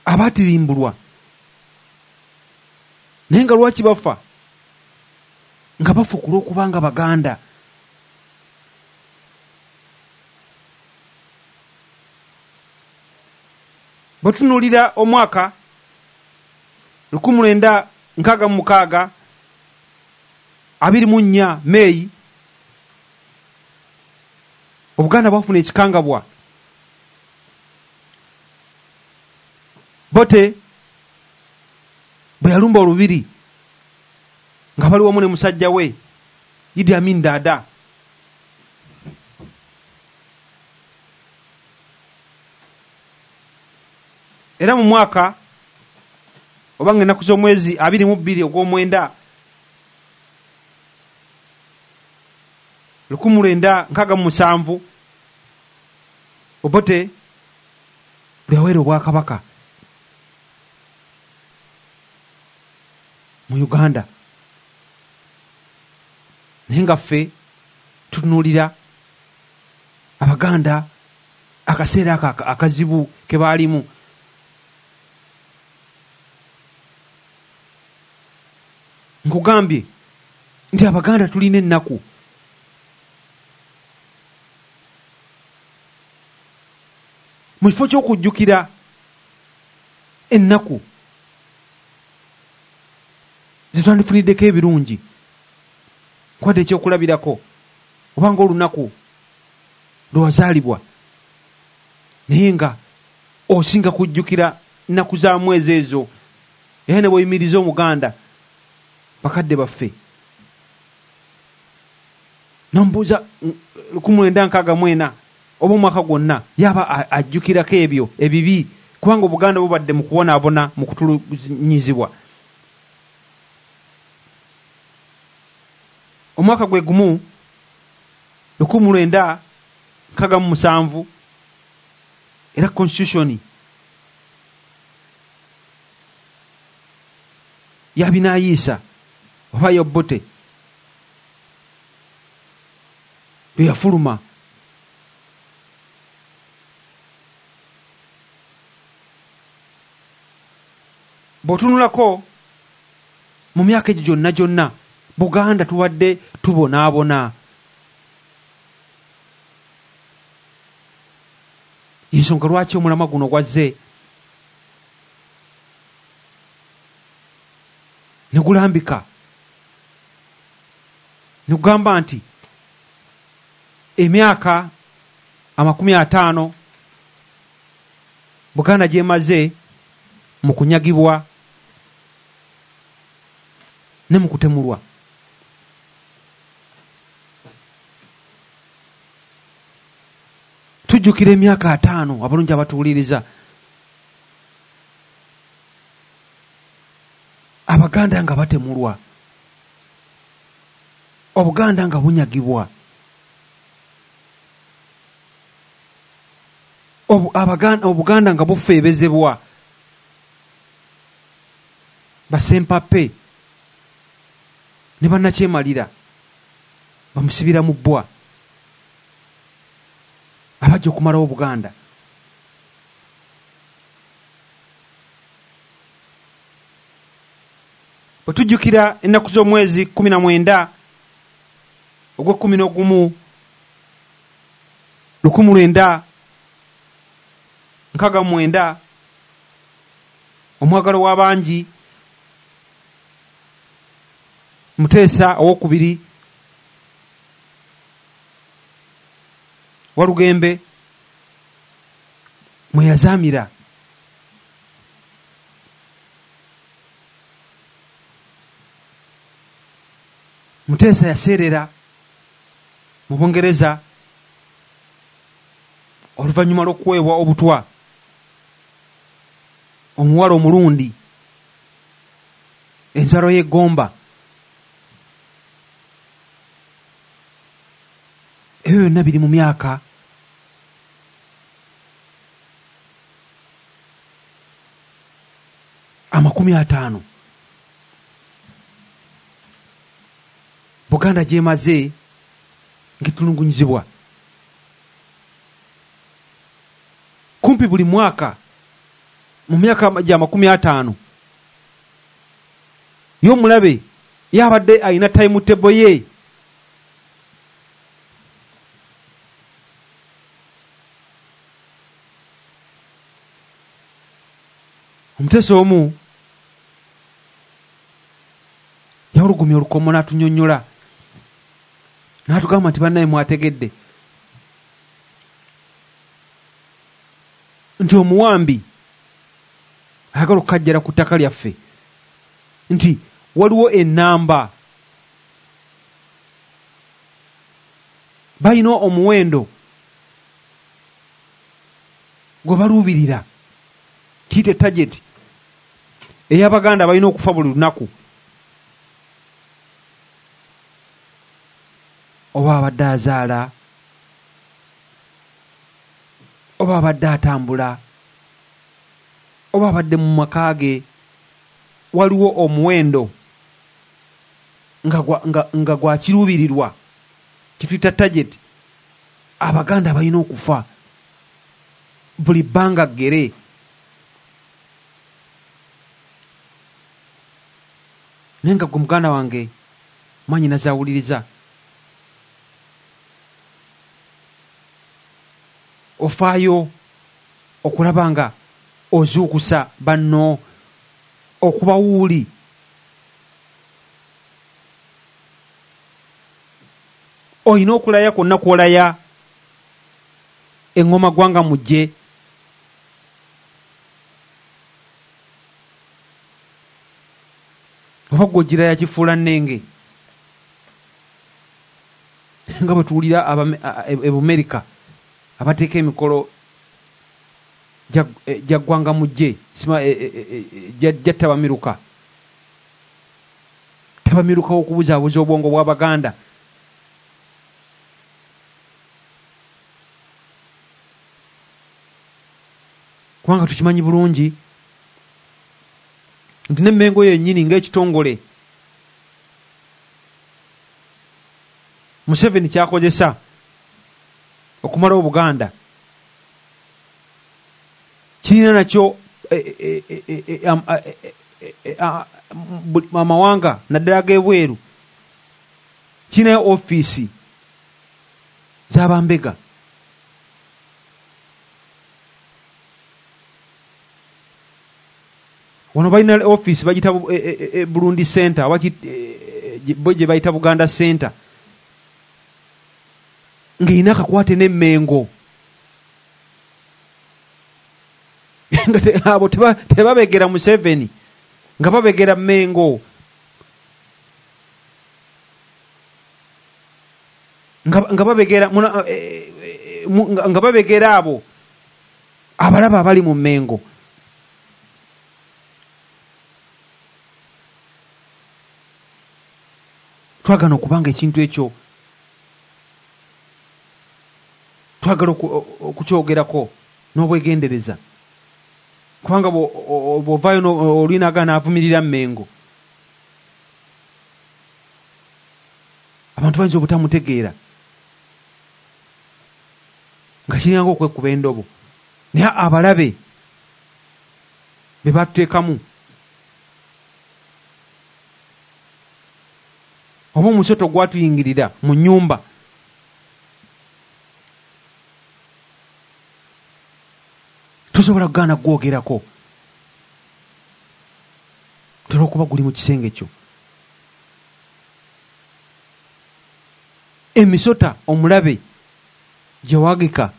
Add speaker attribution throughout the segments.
Speaker 1: abatirimbulwa naye nga lwaki bafa nga bafa kulwokubanga Baganda. Bwetunuulira omwaka 1966 24 Meeyi Obuganda bwafuna ekikangabwa. Bote bwe yalumba olubiri nga bali wamu ne musajja we Idi Amin Dada. Era mu mwaka obange ennaku z'omwezi 22 ogw'omwenda 1967 Obote bwe yaweera Obwakabaka mu Uganda. Naye nga ffe tutunuulira Abaganda akaseera akazibu ke baalimu. Nkugambye nti Abaganda tulina ennaku. Mu kifo ky'okujjukira ennaku zetwandifuniddeko ebirungi nkwadde ekyokulabirako obanga olunaku lwe wazaalibwa, naye nga osinga kujjukira nnaku za mwezi ezo. Era ne bweyimiriza Omuganda bakadde baffe nombuuza 1964 oba omwaka gwonna yaba ajjukirako ebyo ebibi, kubanga Obuganda bubadde mu kubonaabona mu kutulunyizibwa. Omwaka gwe gumu 1967 era constitution yabinayiisa oba Obote lwe yafuluma. Bw'otunulako mu myaka egyo gyonna Buganda tubadde tubonaabona. Ensonga lwaki omulama guno gwazze ne gulambika ne gugamba nti emyaka 50 Buganda gyemaze mu kunyagibwa ne mu kutemulwa. Tujjukira emyaka 5 abalungi abatuwuliriza Abaganda nga batemulwa, Obuganda nga bunyagibwa, Obuganda nga bufeebezebwa, basempappe ne bannakyemalira bamusibira mu bbwa abajja okumalawo Obuganda. Bwe tujjukira ennaku z'omwezi 19 ogw'Okwakumi 1969 omwagalo w'abangi Muteesa owokubiri Walugembe mwe yazaamira. Muteesa yaseerera mu Bungereza oluvannyuma lw'okuweebwa obutwa omuwala omulundi enzalo y'eggomba. Ebyo byonna biri mu myaka amakumi 50 Buganda gyemaze ng'etulugunyizibwa. Kumpi buli mwaka mu myaka gya 50 y'omulabe yabadde alina time table ye. Omutesi omu yawulugumya olukomo n'atunyonnyola n'atugamba nti bannaye mwategedde nti omuwambi ayagala okukajjala ku ttaka lyaffe, nti waliwo ennamba, balina omuwendo gwe baluubirira, kiyite target ey'Abaganda balina okufa buli lunaku. Oba abadde azaala, oba abadde atambula, oba abadde mu maka ge, waliwo omuwendo nga gwa kiruubirirwa, kituyita target. Abaganda balina okufa buli bbanga ggere. Naye nga gwe muganda wange manyi nazaawuliriza, ofaayo okulaba nga ozuukusa banno okuba wuuli. Olina okulaya kwonna kwolaya eŋŋoma gwanga mujje. Oba gw'ogira yakifuula nnenge nga bwe tuwulira Ebumerika abateeka emikolo gya ggwanga mujje gya tabamiruka w'okubuzaabuza obwongo bw'Abaganda. Kubanga tukimanyi bulungi nti n'emmengo yennyini ng'ekitongole Museveni kyakozesa okumalawo Buganda kirina nakyo amawanga naddala g'ebweru, kirinayo ofiisi z'abambega. Wano balina ofiisi bagita Burundi Center, bo gye bayita Buganda Center, ng'erina akakwate n'emmengo. Abo tebabegera Museveni, nga babegera Mmengo, nga babegera abo abalaba abali mu Mmengo. Twagala okubanga ekintu ekyo twagala okukyogerako n'obwegendereza, kubanga bw'ovaayo olinaagana avumirira Mmengo, abantu bayinza obutamutegeera nga kiringa okwekuba endobo, naye abalabe be batuteekamu oba omusoto gwatuyingirira mu nnyumba tosobola kugaana gwogerako, tera okuba guli mu kisenge kyo. Emisota omulabe gye wagika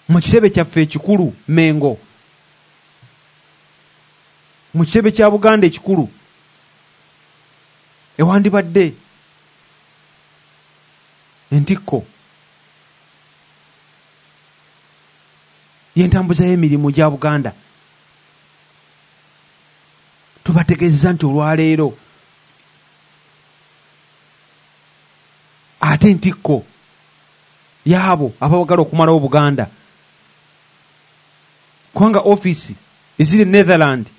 Speaker 1: mu kisebe kyaffe ekikulu Mmengo, mu kisebe kya Buganda ekikulu ewandibadde entikko y'entambuza y'emirimu gya Buganda. Tubategeezeza nti olwaleero ate entikko y'abo abawagala okumalawo Buganda, kubanga ofiisi eziri Netherland,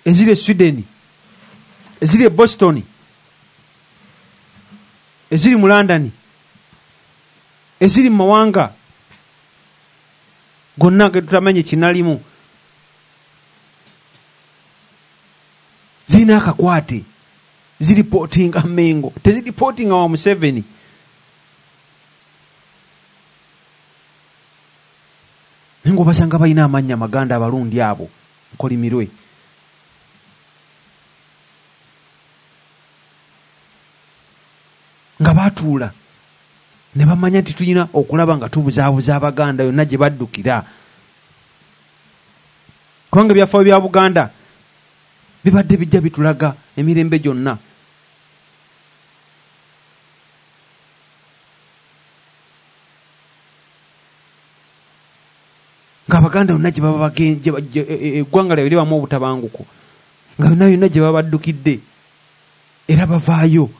Speaker 1: eziri Sweden, eziri Boston, eziri mu London, eziri mu mawanga gonna ge tutamenye kinalimu zina akakwate ziripotinga Mengo teziripotinga wa Museveni. Mengo basanga bayina amanya maganda abalundi abo nkolimirwe. Nga batuula ne bamanya nti tulina okulaba nga tubuzaabuza Abaganda yonna gye baddukira. Kubanga ebyafaayo bya Buganda bibadde bijja bitulaga emirembe gyonna. Nga Abaganda yonna gye baba eggwanga lyabwe libamu obutabanguko nga yonna gye baba baddukidde era bavaayo